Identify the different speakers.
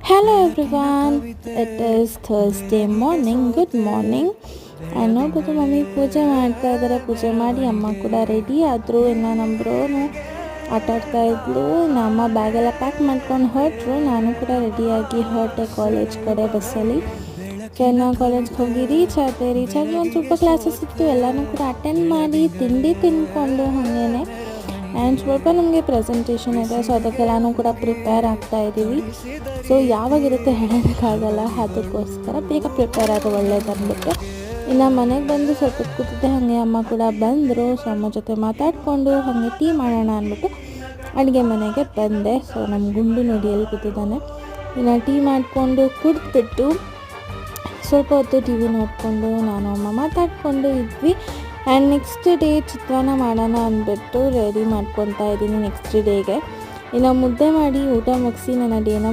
Speaker 1: Hello everyone, it is Thursday morning. Good morning. ನೋಡ್ಬೋದು mummy ಪೂಜೆ ಮಾಡ್ತಾ ಇದ್ದಾರೆ. ಪೂಜೆ ಮಾಡಿ ಅಮ್ಮ ಕೂಡ ರೆಡಿ ಆದರು. ಇನ್ನು ನಮ್ಮಬ್ರೂ ಆಟ ಆಡ್ತಾ ಇದ್ಲು. ಇನ್ನು ಅಮ್ಮ ಬ್ಯಾಗೆಲ್ಲ ಪ್ಯಾಕ್ ಮಾಡ್ಕೊಂಡು ಹೊರಟರು. ನಾನು ಕೂಡ ರೆಡಿಯಾಗಿ ಹೊರಟೆ ಕಾಲೇಜ್ ಕಡೆ ಬಸ್ಸಲ್ಲಿ. ನಾನು ಕಾಲೇಜ್ಗೆ ಹೋಗಿ ರೀಚ್ ಆಗಿ ಒಂದು ಸ್ವಲ್ಪ ಕ್ಲಾಸಸ್ ಇತ್ತು, ಎಲ್ಲನೂ ಕೂಡ ಅಟೆಂಡ್ ಮಾಡಿ ತಿಂಡಿ ತಿಂದ್ಕೊಂಡು ಹಾಗೇನೆ. ಆ್ಯಂಡ್ ಸ್ವಲ್ಪ ನಮಗೆ ಪ್ರೆಸೆಂಟೇಷನ್ ಇದೆ, ಸೊ ಅದಕ್ಕೆಲ್ಲನೂ ಕೂಡ ಪ್ರಿಪೇರ್ ಆಗ್ತಾ ಇದ್ದೀವಿ. ಸೊ ಯಾವಾಗಿರುತ್ತೆ ಹೇಳೋದಕ್ಕಾಗಲ್ಲ, ಅದಕ್ಕೋಸ್ಕರ ಬೇಗ ಪ್ರಿಪೇರ್ ಆದರೂ ಒಳ್ಳೇದು ಅಂದ್ಬಿಟ್ಟು ಇನ್ನು ಮನೆಗೆ ಬಂದು ಸ್ವಲ್ಪ ಕೂತಿದ್ದೆ. ಹಾಗೆ ಅಮ್ಮ ಕೂಡ ಬಂದರು. ಸೊ ಅಮ್ಮ ಜೊತೆ ಮಾತಾಡಿಕೊಂಡು ಹಾಗೆ ಟೀ ಮಾಡೋಣ ಅಂದ್ಬಿಟ್ಟು ಅಡುಗೆ ಮನೆಗೆ ಬಂದೆ. ಸೊ ನಮ್ಮ ಗುಂಡು ನೋಡಿ ಎಲ್ಲಿ ಕೂತಿದ್ದಾನೆ. ಇನ್ನು ಟೀ ಮಾಡಿಕೊಂಡು ಕುಡಿದ್ಬಿಟ್ಟು ಸ್ವಲ್ಪ ಹೊತ್ತು ಟಿ ವಿ ನೋಡಿಕೊಂಡು ನಾನು ಅಮ್ಮ ಮಾತಾಡಿಕೊಂಡು ಇದ್ವಿ. ಆ್ಯಂಡ್ ನೆಕ್ಸ್ಟ್ ಡೇ ಚಿತ್ರಾನ್ನ ಮಾಡೋಣ ಅಂದ್ಬಿಟ್ಟು ರೆಡಿ ಮಾಡ್ಕೊತಾ ಇದ್ದೀನಿ ನೆಕ್ಸ್ಟ್ ಡೇಗೆ. ಇನ್ನು ಮುದ್ದೆ ಮಾಡಿ ಊಟ ಮುಗಿಸಿ ನನ್ನ ಡೇನ